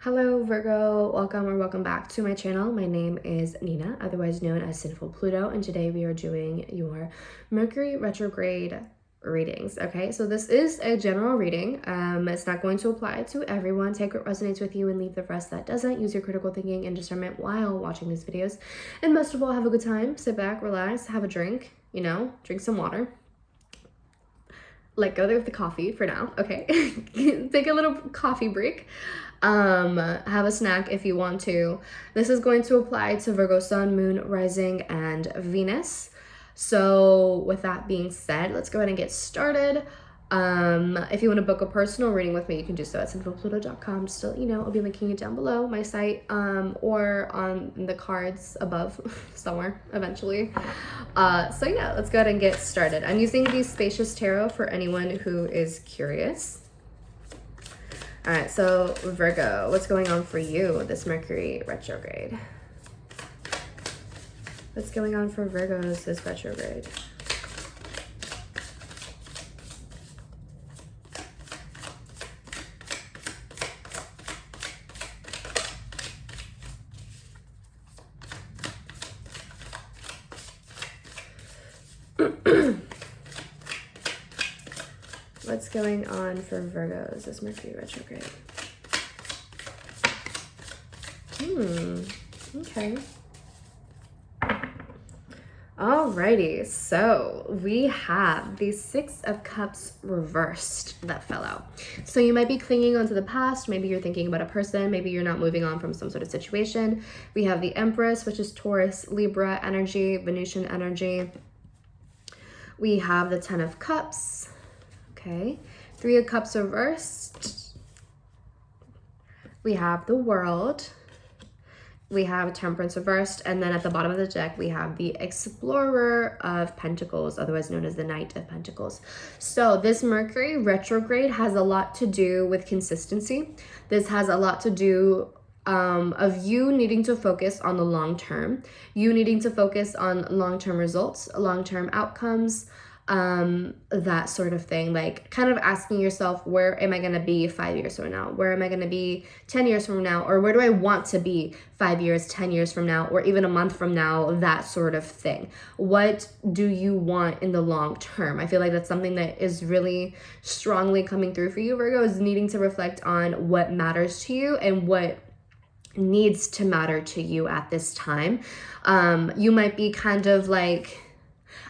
Hello Virgo, welcome or welcome back to my channel. My name is Nina, otherwise known as Sinfulpluto, and today we are doing your Mercury retrograde readings. Okay, so this is a general reading. It's not going to apply to everyone. Take what resonates with you and leave the rest that doesn't. Use your critical thinking and discernment while watching these videos. And most of all, have a good time. Sit back, relax, have a drink, drink some water. Let go of the coffee for now, okay? Take a little coffee break. Have a snack if you want to. This is going to apply to Virgo Sun, Moon, Rising, and Venus. So with that being said, let's go ahead and get started. If you want to book a personal reading with me, you can do so at sinfulpluto.com. Just to let you know, I'll be linking it down below, my site, or on the cards above somewhere eventually. So yeah, let's go ahead and get started. I'm using the Spacious Tarot for anyone who is curious. All right, so Virgo, what's going on for you this Mercury retrograde? What's going on for Virgos this retrograde? What's going on for Virgos this Mercury retrograde? Okay. Alrighty, so we have the Six of Cups reversed that fell out. So you might be clinging onto the past. Maybe you're thinking about a person. Maybe you're not moving on from some sort of situation. We have the Empress, which is Taurus, Libra energy, Venusian energy. We have the Ten of Cups. Okay, Three of Cups reversed. We have the World. We have Temperance reversed. And then at the bottom of the deck, we have the Explorer of Pentacles, otherwise known as the Knight of Pentacles. So this Mercury retrograde has a lot to do with consistency. This has a lot to do of you needing to focus on the long term. You needing to focus on long-term results, long-term outcomes, that sort of thing. Like kind of asking yourself, where am I going to be 5 years from now? Where am I going to be 10 years from now? Or where do I want to be 5 years, 10 years from now, or even a month from now? That sort of thing. What do you want in the long term? I feel like that's something that is really strongly coming through for you, Virgo, is needing to reflect on what matters to you and what needs to matter to you at this time. You might be kind of like,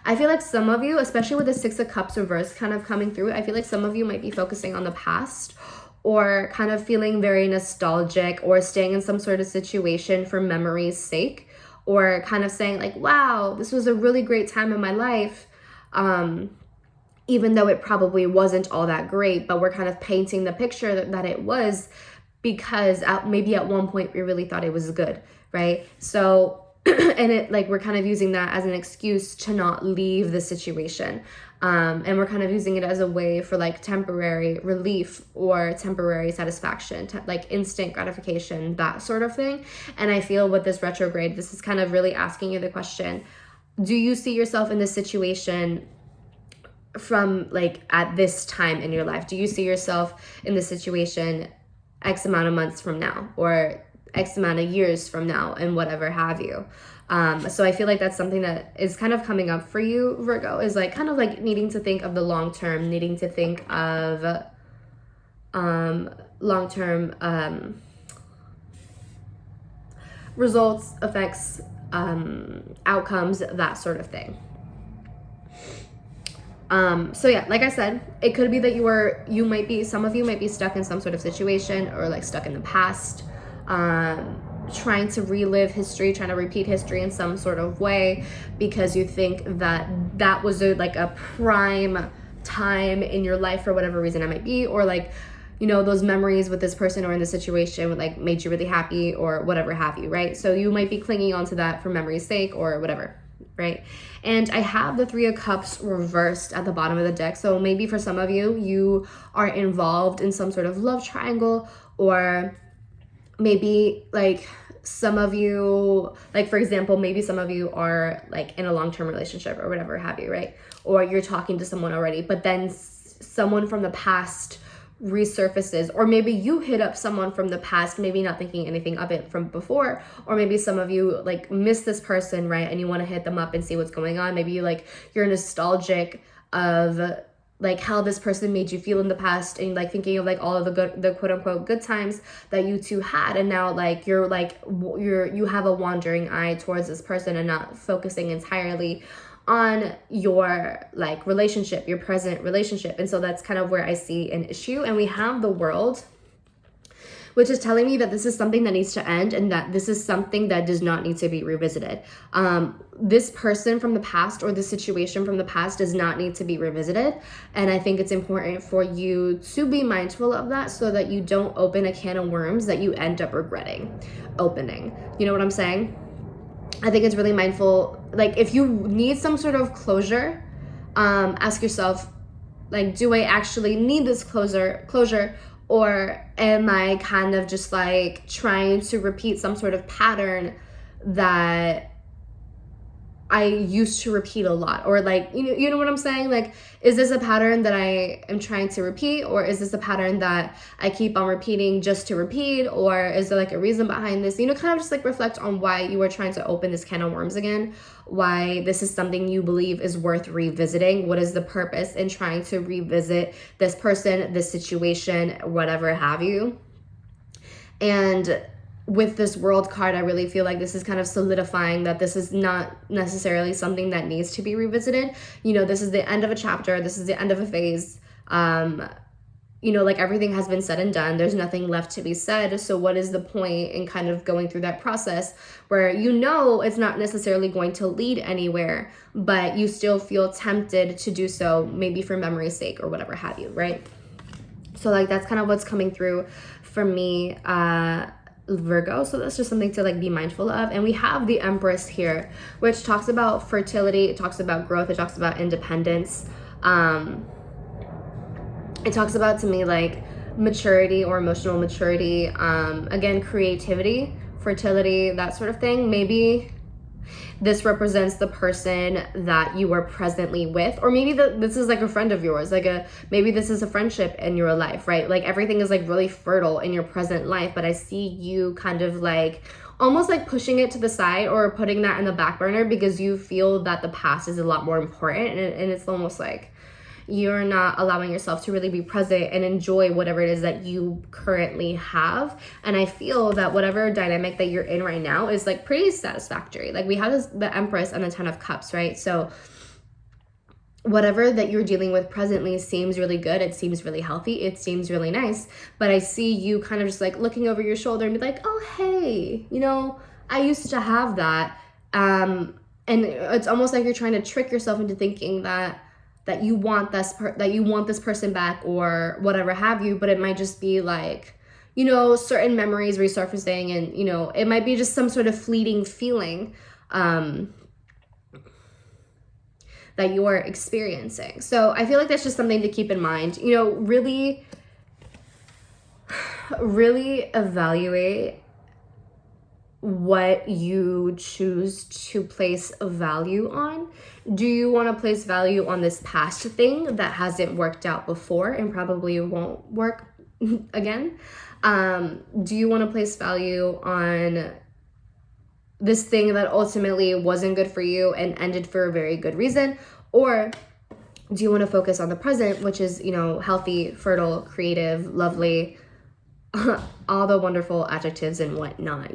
I feel like some of you, especially with the Six of Cups reverse kind of coming through, I feel like some of you might be focusing on the past or kind of feeling very nostalgic or staying in some sort of situation for memory's sake, or kind of saying like, wow, this was a really great time in my life, even though it probably wasn't all that great, but we're kind of painting the picture that it was because maybe at one point we really thought it was good, right? So and it like we're kind of using that as an excuse to not leave the situation, and we're kind of using it as a way for like temporary relief or temporary satisfaction, like instant gratification, that sort of thing. And I feel with this retrograde, this is kind of really asking you the question, do you see yourself in this situation from like at this time in your life? Do you see yourself in this situation X amount of months from now, or X amount of years from now, and whatever have you? So I feel like that's something that is kind of coming up for you, Virgo, is like kind of like needing to think of the long term, needing to think of long term results, effects, outcomes, that sort of thing. So yeah, like I said, it could be that some of you might be stuck in some sort of situation, or like stuck in the past, trying to relive history, trying to repeat history in some sort of way, because you think that was a prime time in your life for whatever reason it might be, or like, those memories with this person or in this situation would like made you really happy or whatever have you, right? So you might be clinging onto that for memory's sake or whatever, right? And I have the Three of Cups reversed at the bottom of the deck. So maybe for some of you, you are involved in some sort of love triangle, or maybe like some of you, like for example, maybe some of you are like in a long-term relationship or whatever have you, right? Or you're talking to someone already, but then someone from the past resurfaces, or maybe you hit up someone from the past, maybe not thinking anything of it from before, or maybe some of you like miss this person, right? And you want to hit them up and see what's going on. Maybe you're nostalgic of like how this person made you feel in the past, and like thinking of like all of the quote unquote good times that you two had, and now like you have a wandering eye towards this person and not focusing entirely on your like relationship, your present relationship. And so that's kind of where I see an issue. And we have the World, which is telling me that this is something that needs to end, and that this is something that does not need to be revisited. This person from the past, or the situation from the past, does not need to be revisited. And I think it's important for you to be mindful of that, so that you don't open a can of worms that you end up regretting opening. You know what I'm saying? I think it's really mindful. Like, if you need some sort of closure, ask yourself, like, do I actually need this closure, or am I kind of just like trying to repeat some sort of pattern that I used to repeat a lot? Or like, you know what I'm saying? Like, is this a pattern that I am trying to repeat, or is this a pattern that I keep on repeating just to repeat? Or is there like a reason behind this? Kind of just like reflect on why you are trying to open this can of worms again, why this is something you believe is worth revisiting. What is the purpose in trying to revisit this person, this situation, whatever have you? And with this World card, I really feel like this is kind of solidifying that this is not necessarily something that needs to be revisited. This is the end of a chapter. This is the end of a phase. Like, everything has been said and done. There's nothing left to be said. So what is the point in kind of going through that process where it's not necessarily going to lead anywhere, but you still feel tempted to do so, maybe for memory's sake or whatever have you, right? So like, that's kind of what's coming through for me, Virgo. So that's just something to like be mindful of. And we have the Empress here, which talks about fertility. It talks about growth. It talks about independence. It talks about, to me, like maturity or emotional maturity. Again, creativity, fertility, that sort of thing. Maybe this represents the person that you are presently with, or maybe this is like a friend of yours, maybe this is a friendship in your life, right? Like, everything is like really fertile in your present life, but I see you kind of like almost like pushing it to the side, or putting that in the back burner, because you feel that the past is a lot more important, and it's almost like you're not allowing yourself to really be present and enjoy whatever it is that you currently have. And I feel that whatever dynamic that you're in right now is like pretty satisfactory. Like, we have the Empress and the Ten of Cups, right? So whatever that you're dealing with presently seems really good. It seems really healthy. It seems really nice. But I see you kind of just like looking over your shoulder and be like, oh, hey, I used to have that. And it's almost like you're trying to trick yourself into thinking that you want this person back, or whatever have you, but it might just be like, certain memories resurfacing, and it might be just some sort of fleeting feeling that you are experiencing. So I feel like that's just something to keep in mind. Really evaluate what you choose to place a value on. Do you want to place value on this past thing that hasn't worked out before and probably won't work again? Do you want to place value on this thing that ultimately wasn't good for you and ended for a very good reason? Or do you want to focus on the present, which is, healthy, fertile, creative, lovely, all the wonderful adjectives and whatnot,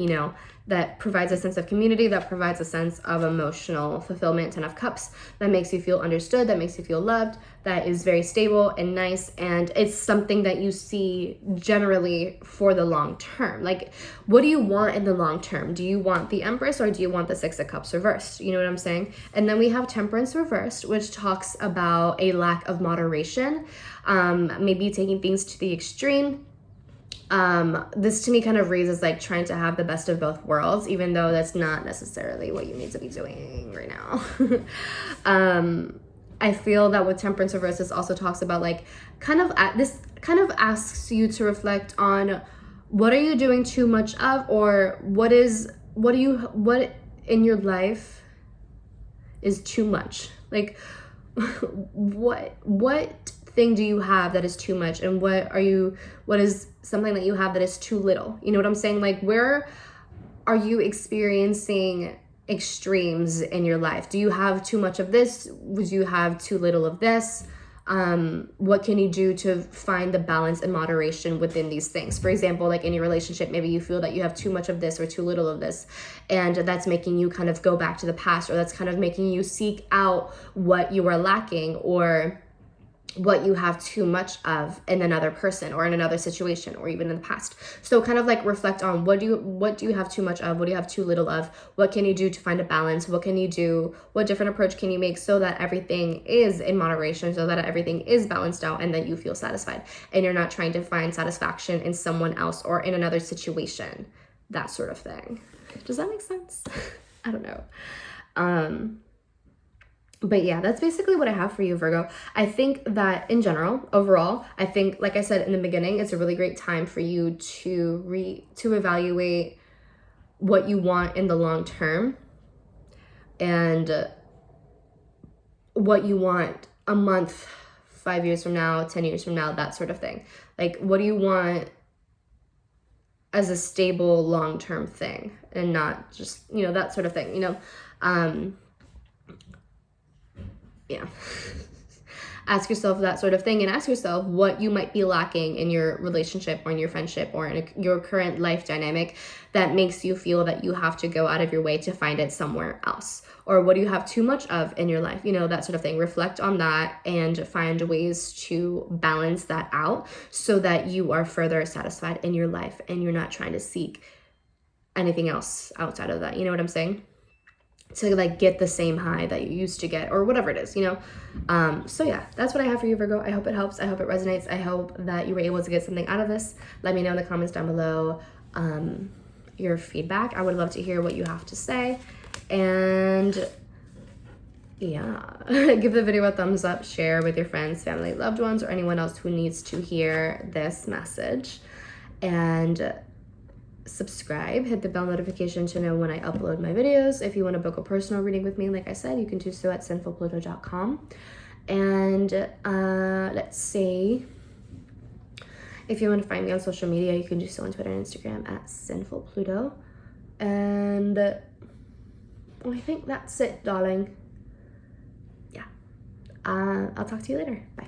that provides a sense of community, that provides a sense of emotional fulfillment, Ten of Cups, that makes you feel understood, that makes you feel loved, that is very stable and nice, and it's something that you see generally for the long term. Like, what do you want in the long term? Do you want the Empress, or do you want the Six of Cups reversed? You know what I'm saying? And then we have Temperance reversed, which talks about a lack of moderation, maybe taking things to the extreme. This to me kind of reads as like trying to have the best of both worlds, even though that's not necessarily what you need to be doing right now. I feel that with Temperance reverse, this also talks about like this kind of asks you to reflect on what are you doing too much of, or what in your life is too much? Like, what thing do you have that is too much, and what is something that you have that is too little? You know what I'm saying? Like, where are you experiencing extremes in your life? Do you have too much of this? Would you have too little of this? What can you do to find the balance and moderation within these things? For example, like in your relationship, maybe you feel that you have too much of this or too little of this, and that's making you kind of go back to the past, or that's kind of making you seek out what you are lacking, or what you have too much of in another person or in another situation or even in the past. So kind of like reflect on what do you have too much of, what do you have too little of, what can you do to find a balance, what can you do, what different approach can you make so that everything is in moderation, so that everything is balanced out and that you feel satisfied and you're not trying to find satisfaction in someone else or in another situation, that sort of thing. Does that make sense? I don't know. But yeah, that's basically what I have for you, Virgo. I think that in general, overall, I think, like I said in the beginning, it's a really great time for you to evaluate what you want in the long term and what you want a month, 5 years from now, 10 years from now, that sort of thing. Like, what do you want as a stable long-term thing and not just, that sort of thing, yeah. Ask yourself that sort of thing, and ask yourself what you might be lacking in your relationship or in your friendship or in your current life dynamic that makes you feel that you have to go out of your way to find it somewhere else. Or what do you have too much of in your life? That sort of thing. Reflect on that and find ways to balance that out so that you are further satisfied in your life and you're not trying to seek anything else outside of that. You know what I'm saying? To like get the same high that you used to get or whatever it is, so yeah, that's what I have for you, Virgo. I hope it helps. I hope it resonates. I hope that you were able to get something out of this. Let me know in the comments down below your feedback. I would love to hear what you have to say. And yeah, give the video a thumbs up, share with your friends, family, loved ones, or anyone else who needs to hear this message. And subscribe, hit the bell notification to know when I upload my videos. If you want to book a personal reading with me, like I said, you can do so at sinfulpluto.com. And let's see, if you want to find me on social media, you can do so on Twitter and Instagram at Sinfulpluto. And I think that's it, darling. Yeah, I'll talk to you later. Bye.